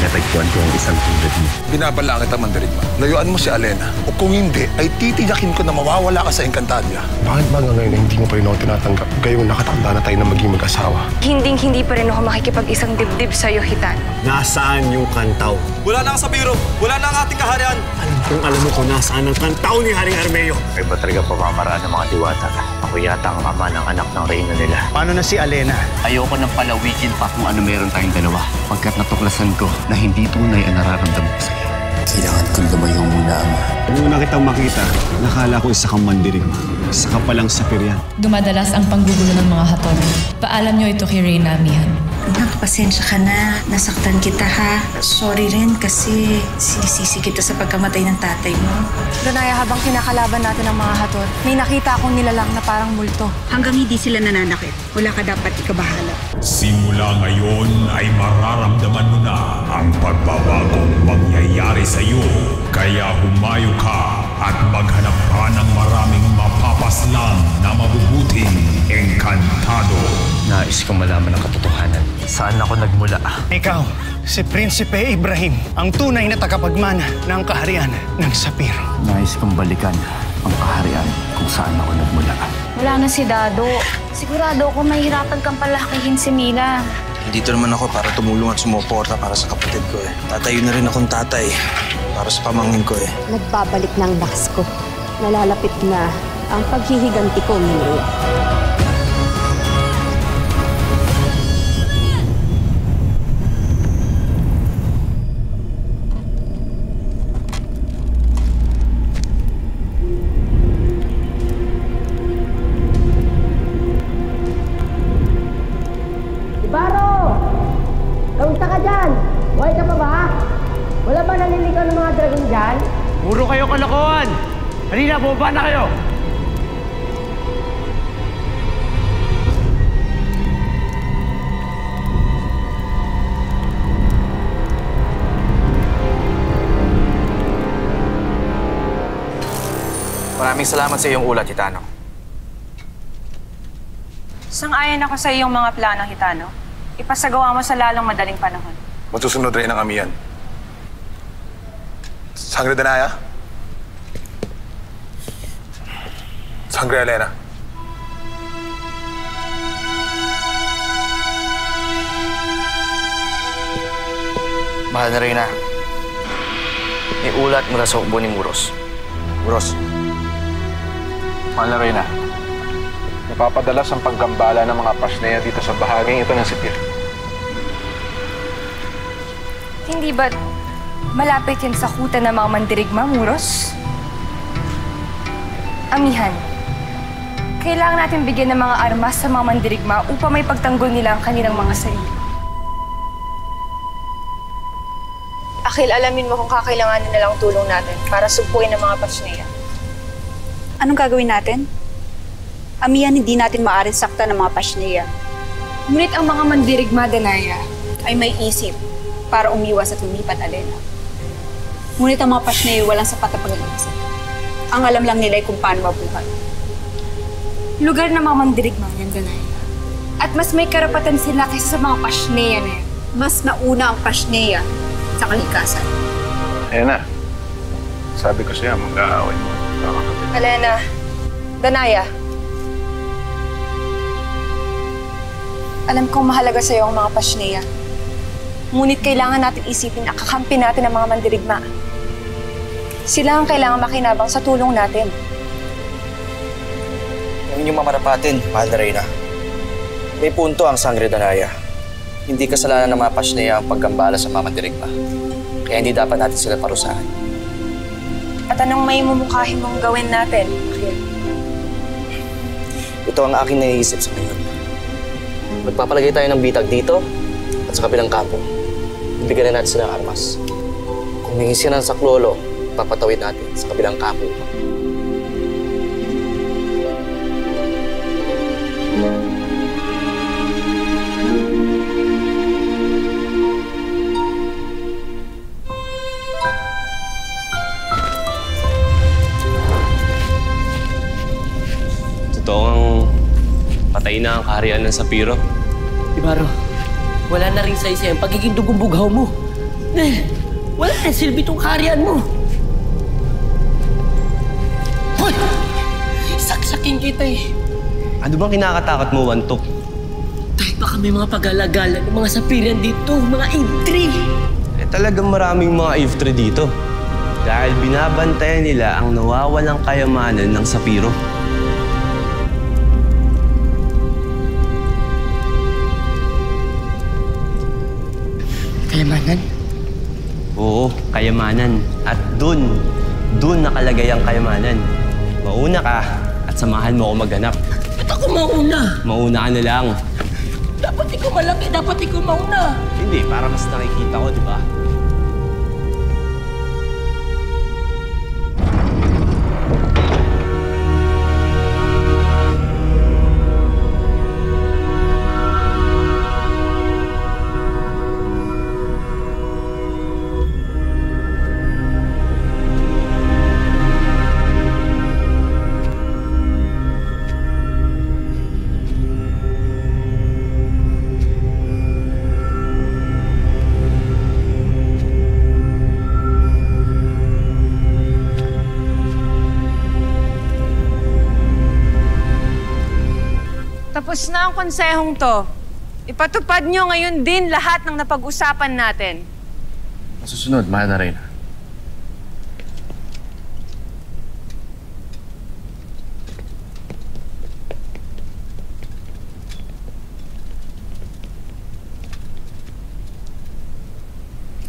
natagpuan ko ang isang tulad mo. Binabalangit ang mandirigma. Layuan mo si Alena. O kung hindi, ay titiyakin ko na mawawala ka sa Encantadia. Bakit ba nga ngayon hindi mo pa rin ako tinatanggap? Gayong nakatanda na tayo na maging mag-asawa. Hindi pa rin ako makikipag-isang dibdib sa'yo, Hitano. Nasaan yung kantaw? Wala na sa biro. Wala na ang ating kaharian. Alam mo kung nasaan ang kantaw ni Haring Armeo. Ay ba talaga pamamaraan ng mga diwata? Ako yata ang ama ng anak ng reyna nila. Paano na si Alena? Ayoko nang palawikin pa kung ano meron tayong dalawa. Pagkat natuklasan ko na hindi tunay ang nararamdaman ko sa'yo. Kailangan kong lumayo muna, ama. Nung una kitang makita, nakala ko isa kang mandirigma. Isa ka palang sapiryan. Dumadalas ang panggugulo ng mga haton. Paalam niyo ito kay Reyna, Amihan. Anak, pasensya ka na. Nasaktan kita, ha? Sorry rin kasi sinisisi kita sa pagkamatay ng tatay mo. Danaya, habang kinakalaban natin ang mga haton, may nakita akong nilalang na parang multo. Hanggang hindi sila nananakit, wala ka dapat ikabahala. Simula ngayon ay mararamdaman mo na ang pagbabagong mangyayari sa iyo. Kaya humayo ka at maghanap ka ng maraming mapapaslang na mabubuting engkantado. Nais kong malaman ang katotohanan. Saan ako nagmula? Ikaw, si Prinsipe Ibrahim, ang tunay na tagapagmana ng kaharian ng Sapiro. Nais kong balikan ang kaharian kung saan ako nagmula. Wala na si Dado. Sigurado ako mahihirapan kang palakihin si Mina. Dito naman ako para tumulong at sumuporta para sa kapatid ko eh. Tatayo na rin akong tatay para sa pamangkin ko eh. Nagbabalik ng lakas ko. Nalalapit na ang paghihiganti ko, Minea. Baro! Kamusta ka dyan? Buhay ka pa ba? Wala ba naliligaw ng mga dragon dyan? Puro kayo kalokohan! Halina, bumaba na kayo! Maraming salamat sa iyong ulat, Hitano. Sang-ayon ako sa iyong mga plano, Hitano. Ipasagawa mo sa lalong madaling panahon. Masusunod rin ang amihan. Sangre Danaya? Sangre Alena? Mahal na Reyna. May ulat mula sa hukbo ni Muros. Muros. Mahal na Reyna. Napapadalas ang paggambala ng mga Pasnea dito sa bahaging ito ng Sipir. Hindi ba malapit yan sa kuta ng mga mandirigma, Muros? Amihan, kailangan natin bigyan ng mga armas sa mga mandirigma upang may pagtanggol nila ang kanilang mga sarili. Akil, alamin mo kung kakailanganin nilang tulong natin para sumpuin ang mga Pasnea. Anong gagawin natin? Amihan, hindi natin maaaring sakta ng mga Pasnea. Ngunit ang mga mandirigma, Danaya, ay may isip para umiwas at lumipat, Alena. Ngunit ang mga Pasnea walang sapat na pag-iisip. Ang alam lang nila ay kung paano mabuhay. Lugar ng mga mandirigma yan, Danaya. At mas may karapatan sila kaysa sa mga Pasnea na yan. Mas nauna ang Pasnea sa kalikasan. Ayan na. Sabi ko siya, mag-aaway mo. Alena, Danaya, alam kong mahalaga sa'yo ang mga Pasnea. Ngunit kailangan natin isipin na kakampi natin ang mga mandirigma. Sila ang kailangan makinabang sa tulong natin. Huwag niyong mamarapatin, mahal na Reyna. May punto ang Sangre Danaya. Hindi kasalanan ng mga Pasnea ang paggambala sa mga mandirigma. Kaya hindi dapat natin sila parusahan. At anong may mumukhahin mong gawin natin, Akil? Ito ang aking naiisip sa ngayon. Magpapalagay tayo ng bitag dito at sa kabilang kampo. Bibigyan na natin sila ng armas. Kung may ng saklolo, papatawid natin sa kabilang kampo. Totoong patay na ang kaharian ng Sapiro. Ibaro, wala na rin sa isa yung pagiging dugong bughaw mo. Nel, wala na silbi itong kaharian mo. Hoy! Saksakin kita eh. Ano bang kinakatakot mo, Wantok? Kahit baka may mga pag-alagala ng mga sapirian dito, mga Eve 3. Talagang maraming mga Eve 3 dito. Dahil binabantayan nila ang nawawalang kayamanan ng Sapiro. Kayamanan? Oo, kayamanan. At dun nakalagay ang kayamanan. Mauna ka at samahan mo ako maghanap. Ba't ako mauna? Mauna ka na lang. Dapat ikaw malaki, dapat ikaw mauna. Hindi, para mas nakikita ko, di ba? Tapos na ang konsehong to. Ipatupad nyo ngayon din lahat ng napag-usapan natin. Masusunod, mahal na Reyna.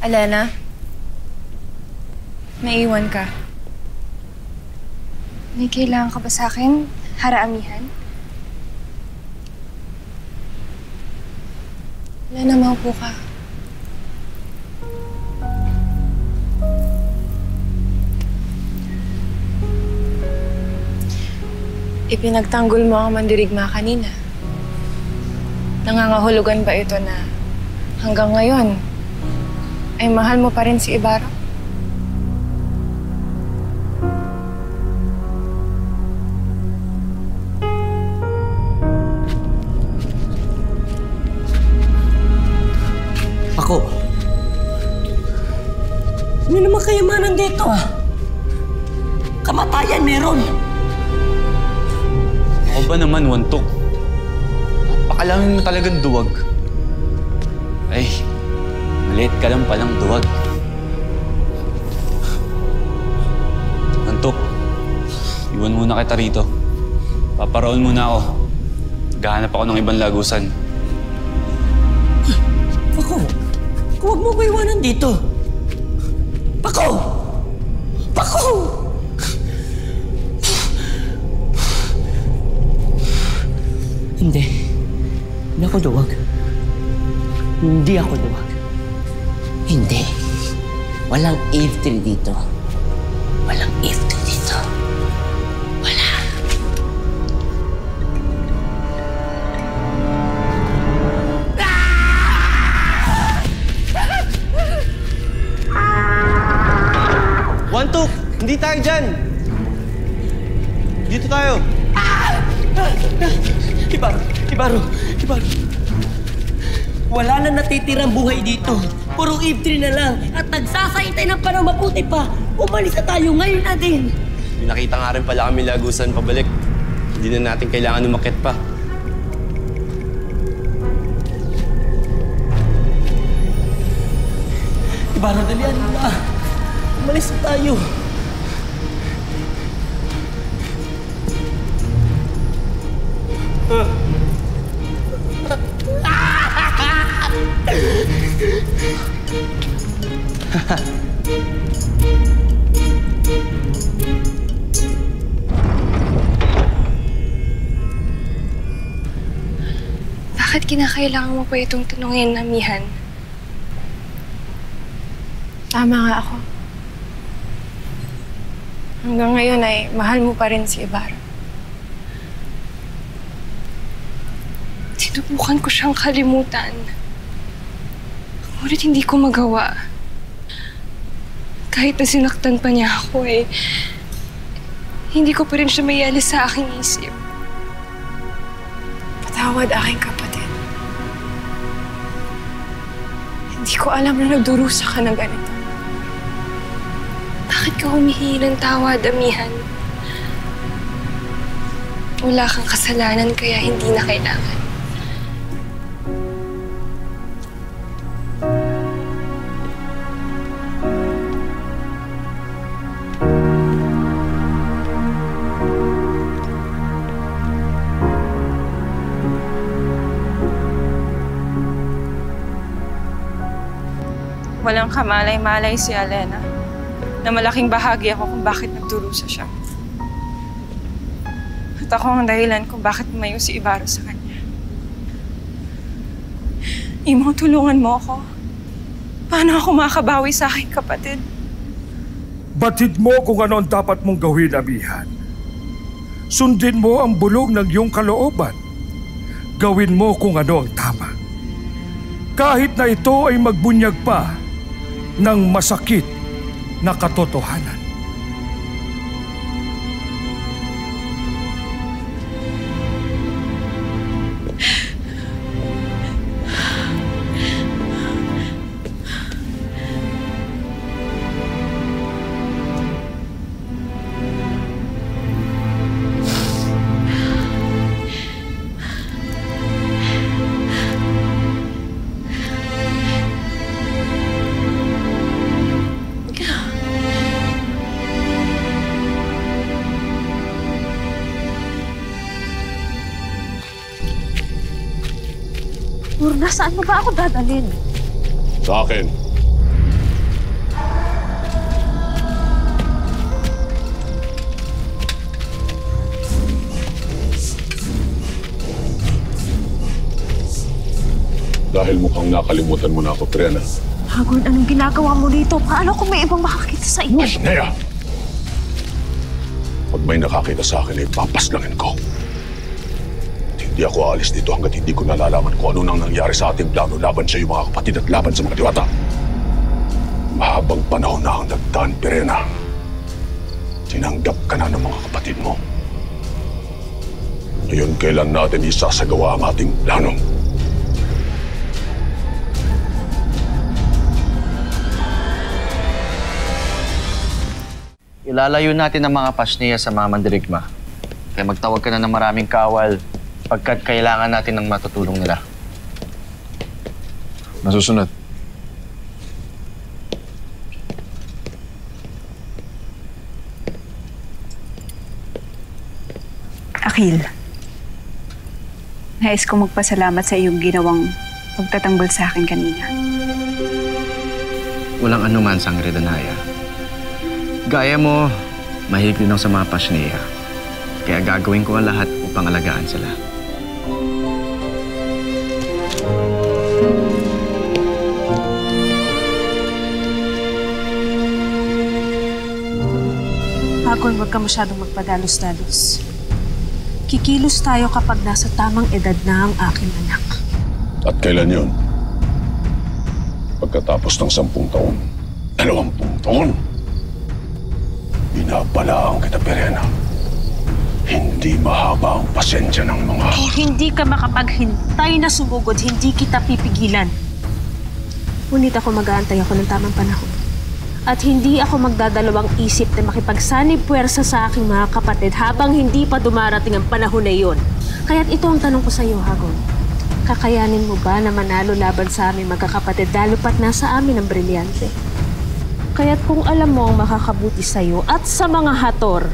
Elena, may iwan ka. May kailangan ka ba sa akin, Haraamihan? Elena, maupo ka. Ipinagtanggol mo ang mandirigma kanina. Nangangahulugan ba ito na hanggang ngayon ay mahal mo pa rin si Ibarra? Ako? Ano naman kayamanan dito ah? Kamatayan meron. Ako ba naman, Wantok? Napakalamin mo talagang duwag. Ay, maliit ka lang palang duwag. Wantok, iwan muna kita rito. Paparoon muna ako. Gahanap ako ng ibang lagusan. Pako, huwag mo ko iwanan dito. Pako! Pako! Hindi. Hindi ako duwag. Hindi ako duwag. Hindi. Walang Eve 3 dito. Walang Eve 3 dito. Wala. Wantok! Hindi tayo dyan! Dito tayo! Ibaro! Wala na natitirang buhay dito. Puro Eve 3 na lang. At nagsasaytay ng panahon mabuti pa. Umalis na tayo ngayon na din. May nakita nga rin pala kami lagusan pabalik. Hindi na natin kailangan umakyat pa. Ibaro, dalian mo na. Umalis na tayo. Bakit kinakailangan mo pa itong tanungin, Amihan? Tama nga ako. Hanggang ngayon ay mahal mo pa rin si Ibarra. Sinubukan ko siyang kalimutan. Ngunit hindi ko magawa. Kahit na sinaktan pa niya ako hindi ko pa rin siya maialis sa aking isip. Patawad, aking kapatid. Hindi ko alam na nagdurusa ka ng ganito. Bakit ka humihingi ng tawad, Amihan? Wala kang kasalanan kaya hindi na kailangan. Walang kamalay-malay si Alena na malaking bahagi ako kung bakit nagdurusa siya. At ako ang dahilan kung bakit tumayo si Ibarra sa kanya. Imo, tulungan mo ako. Paano ako makabawi sa aking kapatid? Batid mo kung ano ang dapat mong gawin, Amihan. Sundin mo ang bulong ng iyong kalooban. Gawin mo kung ano ang tama. Kahit na ito ay magbunyag pa ng masakit na katotohanan. Murna, saan mo ba ako dadalhin? Sa akin. Dahil mukhang nakalimutan mo na ako, Triana. Hagon, anong ginagawa mo dito? Paano kung may ibang makakita sa iyo? Pasnea! Pag may nakakita sa akin, ay papaslangin ko. Hindi ako aalis dito hanggat hindi ko nalalaman kung ano nang nangyari sa ating plano laban sa iyong mga kapatid at laban sa mga diwata. Mahabang panahon na ang nagdaan, Pirena. Tinanggap ka na ng mga kapatid mo. Ngayon, kailan natin isasagawa ang ating plano? Ilalayo natin ang mga Pasnea sa mga mandirigma. Kaya magtawag ka na ng maraming kawal pagkat kailangan natin ng matutulong nila. Nasusunod. Akil, nais ko magpasalamat sa iyong ginawang pagtatanggol sa akin kanina. Walang anuman, Sangre Danaya. Gaya mo, mahilig din ako sa mga Pasnea. Kaya gagawin ko ang lahat upang alagaan sila. Hagon, huwag ka masyadong magpadalos-dalos. Kikilos tayo kapag nasa tamang edad na ang aking anak. At kailan yun? Pagkatapos ng 10 taon, 20 taon, binabalaan kita, Pirena. Hindi mahaba ang pasensya ng mga... Hindi ka makapaghintay na sumugod, hindi kita pipigilan. Ngunit ako mag-aantay ako ng tamang panahon. At hindi ako magdadalawang isip na makipagsanib puwersa sa aking mga kapatid habang hindi pa dumarating ang panahon na iyon. Kaya't ito ang tanong ko sa iyo, Hagon. Kakayanin mo ba na manalo laban sa aming magkakapatid lalo pat nasa amin ang brilyante? Kaya't kung alam mo ang makakabuti sa iyo at sa mga hator,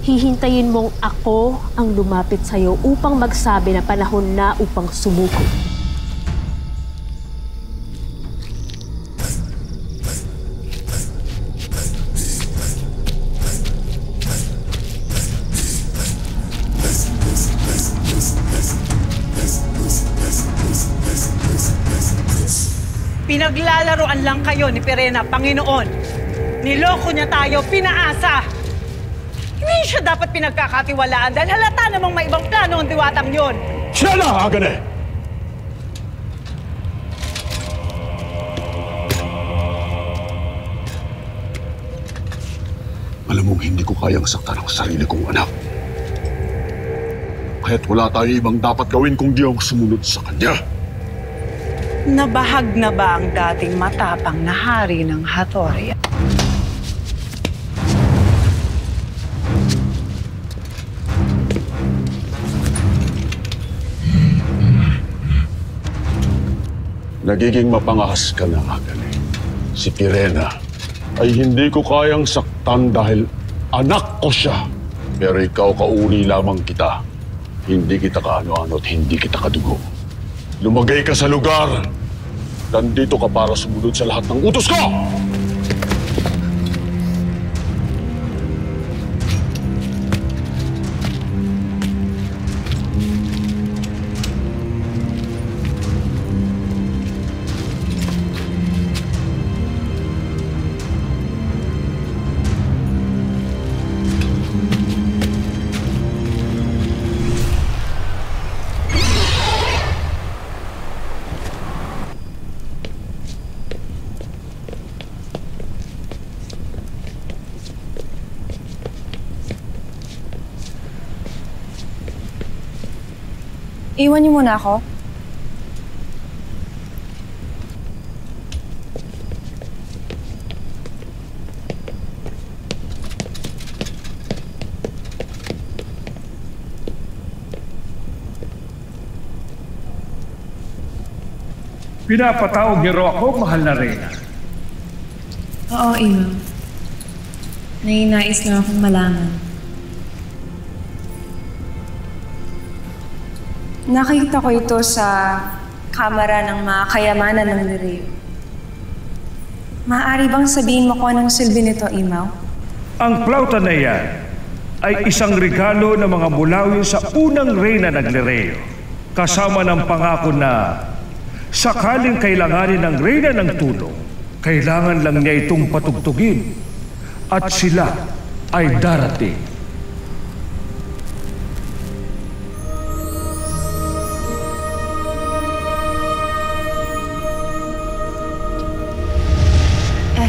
hihintayin mong ako ang lumapit sa iyo upang magsabi na panahon na upang sumuko. Pinaglalaroan lang kayo ni Pirena, Panginoon. Niloko niya tayo, pinaasa. Hindi siya dapat pinagkakatiwalaan dahil halata namang may ibang plano ang diwatang yon. Siya na, Agane! Alam mong hindi ko kayang saktan ang sarili kong anak. Kaya't wala tayong ibang dapat gawin kung di ako sumunod sa kanya. Nabahag na ba ang dating matapang na hari ng Hattori? Nagiging mapangahas ka na, Akane. Si Pirena ay hindi ko kayang saktan dahil anak ko siya. Pero ikaw kauni lamang kita. Hindi kita kaano-ano at hindi kita kadugo. Lumagay ka sa lugar. Nandito ka para sumunod sa lahat ng utos ko! Iwan niyo muna ako. Pinapatawag niyo ako, mahal na Reyna. Oo, Imaw. Nainais lang akong malaman. Nakita ko ito sa kamera ng mga kayamanan ng Nereo. Maaari bang sabihin mo kung anong silbi nito, Imaw? Ang plauta na yan ay isang regalo ng mga bulawin sa unang reyna ng Nereo. Kasama ng pangako na sakaling kailanganin ng reyna ng tulong, kailangan lang niya itong patugtugin at sila ay darating.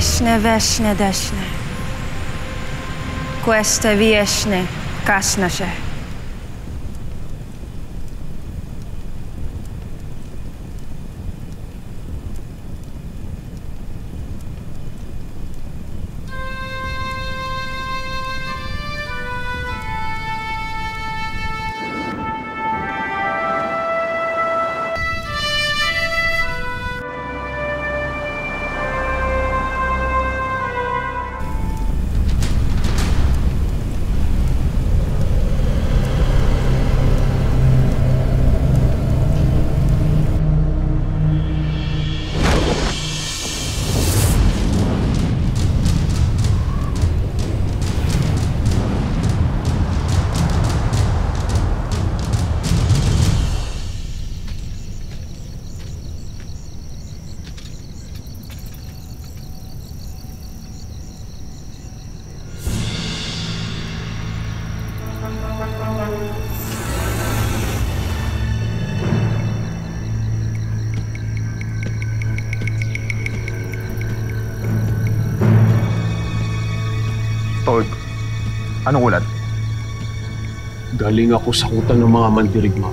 Eshne, veshne, deshne. Queste vieshne, kasnashe. Tol, anong ulat? Galing ako sa kutan ng mga mandirigma.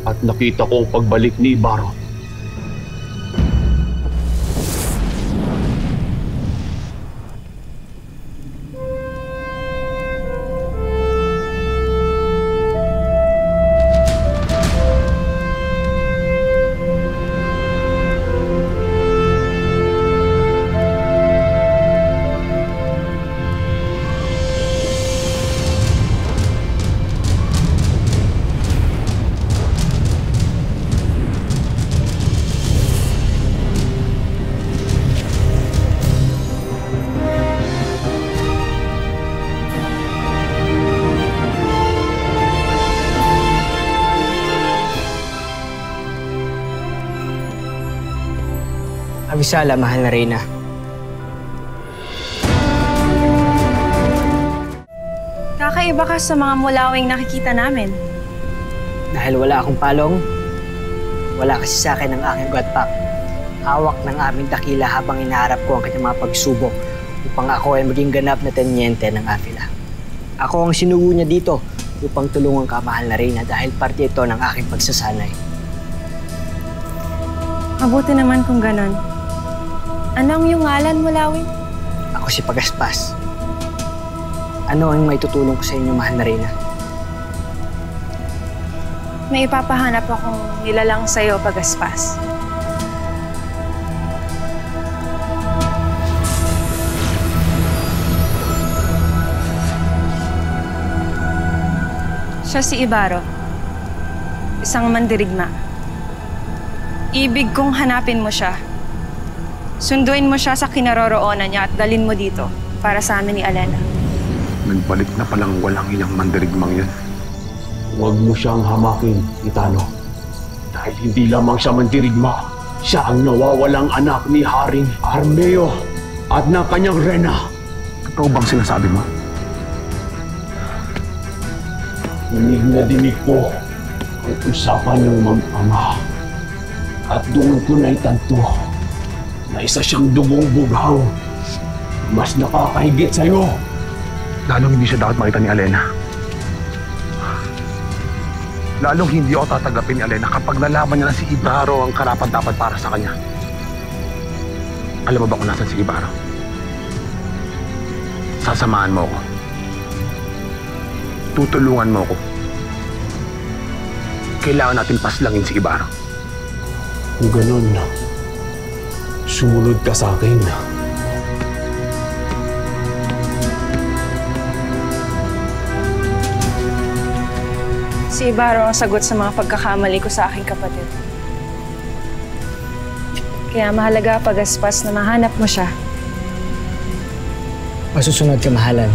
At nakita ko ang pagbalik ni Ibarra. Abisala, mahal na Reyna. Kakaiba ka sa mga mulawing nakikita namin. Dahil wala akong palong, wala kasi sa akin ang aking godpack. Hawak ng aming dakila habang inaharap ko ang kanyang mga pagsubok upang ako ay maging ganap na tenyente ng Avila. Ako ang sinugo niya dito upang tulungan ka, mahal na Reyna, dahil parte ito ng aking pagsasanay. Mabuti naman kung ganon. Ano ang iyong ngalan, Mulawin? Ako si Pagaspas. Ano ang maitutulong ko sa inyo, mahal na Reyna? May ipapahanap akong nilalang sa'yo, Pagaspas. Siya si Ibaro, isang mandirigma. Ibig kong hanapin mo siya. Sunduin mo siya sa kinaroroonan niya at dalhin mo dito para sa amin ni Alena. Nagbalik na palang walang iyang mandirigmang yan. Huwag mo siyang hamakin, Itano. Dahil hindi lamang siya mandirigma, siya ang nawawalang anak ni Haring Armeo at ng kanyang rena. Totoo bang sinasabi mo? Dinig na dinig ko ang usapan ng mag-ama. At doon ko na itanto na isa siyang dugong bughaw. Mas nakakahigit sa'yo. Lalong hindi siya dapat makita ni Alena. Lalong hindi ako tatanggapin ni Alena kapag nalaman niya na si Ibaro ang karapat-dapat para sa kanya. Alam mo ba kung nasan si Ibaro? Sasamahan mo ako. Tutulungan mo ako. Kailangan natin paslangin si Ibaro. Kung ganun, sumunod ka sa akin. Si Ibaro ang sagot sa mga pagkakamali ko sa aking kapatid. Kaya mahalaga, Pagaspas, na mahanap mo siya. Masusunod ka, mahalan.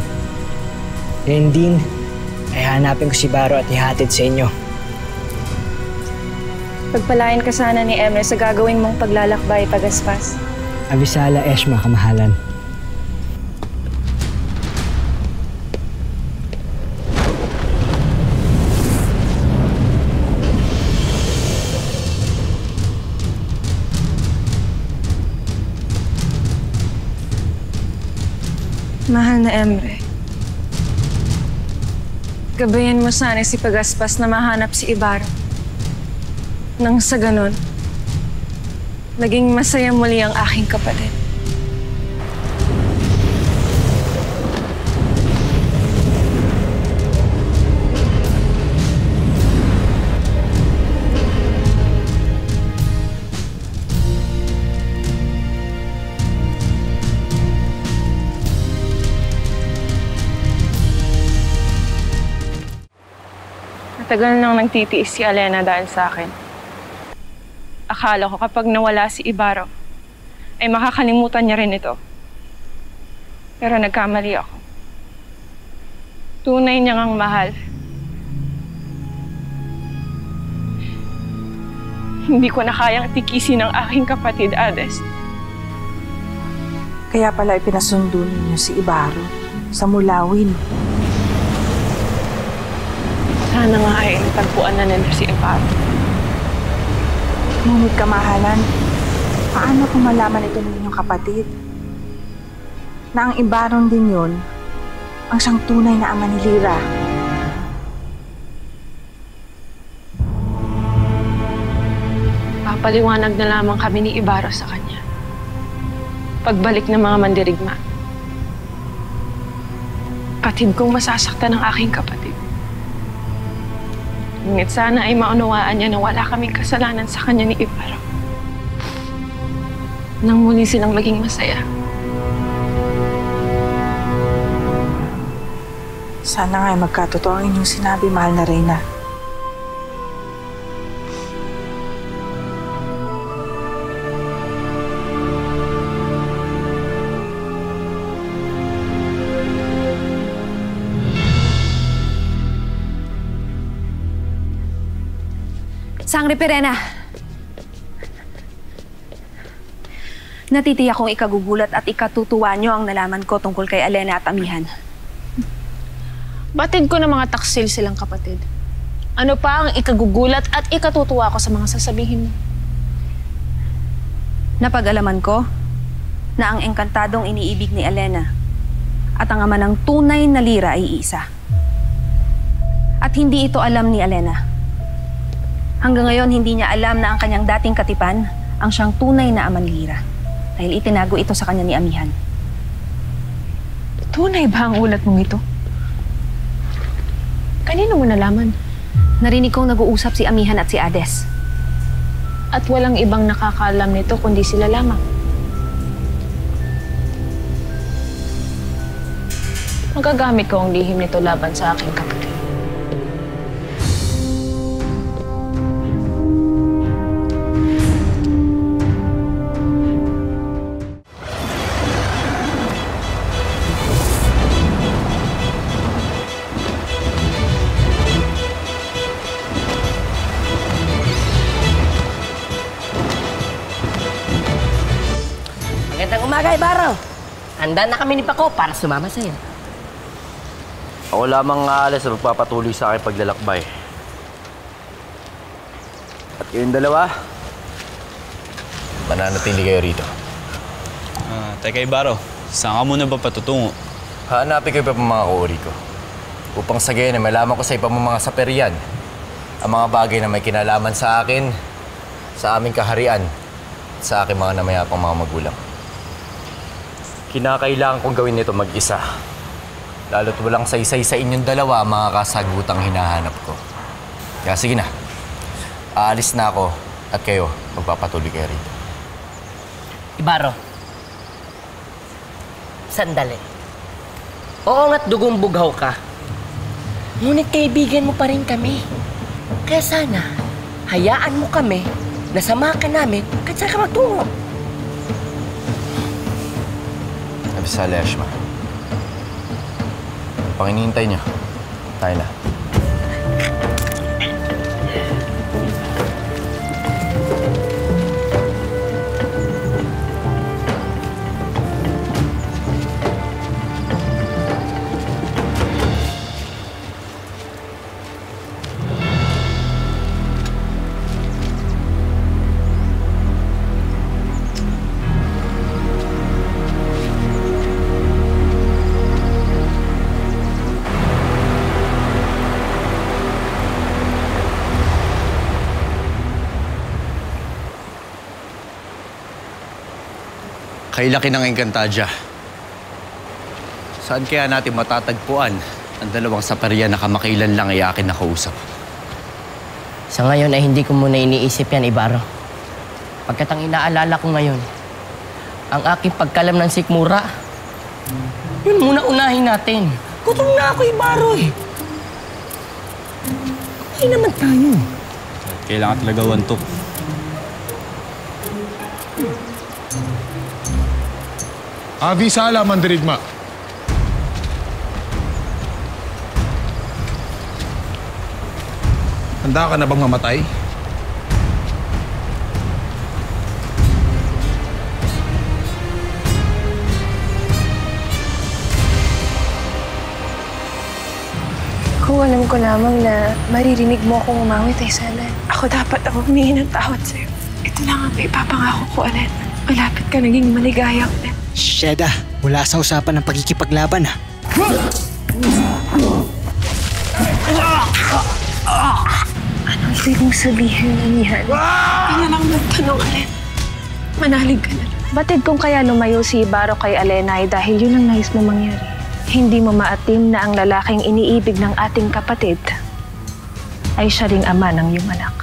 Yan din, ay hanapin ko si Ibaro at ihatid sa inyo. Pagpalain ka sana ni Emre sa gagawin mong paglalakbay, Pagaspas. Abisala, Eshma, kamahalan. Mahal na Emre, gabayan mo sana si Pagaspas na mahanap si Ibaro. Nang sa ganon, naging masaya muli ang aking kapatid. Matagal nang nagtitiis si Alena dahil sa akin. Akala ko kapag nawala si Ibaro, ay makakalimutan niya rin ito. Pero nagkamali ako. Tunay niya ngang mahal. Hindi ko na kayang tikisin ang aking kapatid, Hades. Kaya pala ipinasundo ninyo si Ibaro sa Mulawin. Sana nga ay natagpuan na nila si Ibaro. Ngunit kamahalan, paano kung malaman ito ng inyong kapatid? Na ang Ibaron din yun, ang siyang tunay na ama ni Lyra. Papaliwanag na lamang kami ni Ibaro sa kanya. Pagbalik ng mga mandirigma. Katid kong masasaktan ng aking kapatid. Ngunit sana ay maunawaan niya na wala kaming kasalanan sa kanya ni Ibaro. Nang muli silang maging masaya. Sana nga ay magkatotoo ang inyong sinabi, mahal na Reyna. Sangre Pirena. Natitiyak kong ikagugulat at ikatutuwa niyo ang nalaman ko tungkol kay Alena at Amihan. Batid ko ng mga taksil silang kapatid. Ano pa ang ikagugulat at ikatutuwa ko sa mga sasabihin mo? Napag-alaman ko na ang engkantadong iniibig ni Alena at ang ama ng tunay na Lyra ay isa. At hindi ito alam ni Alena. Hanggang ngayon, hindi niya alam na ang kanyang dating katipan ang siyang tunay na amanlira dahil itinago ito sa kanya ni Amihan. Tunay ba ang ulat mong ito? Kanino mo nalaman? Narinig kong nag-uusap si Amihan at si Hades. At walang ibang nakakaalam nito kundi sila lamang. Magagamit ko ang lihim nito laban sa aking kapatid. Magandang umaga, Ibarro. Handa na kami ni Paco para sumama sa'yo. Ako lamang aalis na magpapatuloy sa aking paglalakbay. At kayong dalawa, mananatili kayo rito. Teka, Ibarro. Saan ka muna ba patutungo? Hanapin kayo pa mga kuuri ko. Upang sa gayon na malaman ko sa iba mong mga saperian ang mga bagay na may kinalaman sa akin, sa aming kaharian, at sa aking mga namayapang mga magulang. Kinakailangan kong gawin nito mag-isa. Lalo't walang saysay sa inyong dalawa ang mga kasagutang hinahanap ko. Kaya sige na, aalis na ako at kayo magpapatuloy kayo rito. Ibarro, sandali. Oo nga't dugong bughaw ka. Ngunit kaibigan mo pa rin kami. Kaya sana, hayaan mo kami na samahan ka namin kahit saan ka magtungo. Abisali, Ashma. Pang hinihintay niyo. Tayo na. Kay laki ng Encantadia. Saan kaya natin matatagpuan ang dalawang saperian na kamakailan lang ay akin nakausap? Sa ngayon ay hindi ko muna iniisip yan, Ibarro. Pagkat ang inaalala ko ngayon, ang aking pagkalam ng sikmura, yun muna unahin natin. Gutom na ako, Ibarro eh. Ay naman tayo. Kailangan talaga wantok. Avisala, mandirigma. Handa ka na bang mamatay? Kung alam ko lamang na maririnig mo akong umawit ay sana ako dapat ang humingi ng tawad sa'yo. Ito lang ang ipapangako ko, Alen. Malapit ka naging maligaya, Alen. Sheda, wala sa usapan ng pagkikipaglaban ha. Anong ibig mong sabihin, Amihan? Kaya lang nagtanong, Alen. Manalig ka na. Batid kung kaya lumayo si Ibarro kay Alena ay dahil yun ang nais mo mangyari. Hindi mo maatim na ang lalaking iniibig ng ating kapatid ay siya ring ama ng iyong anak.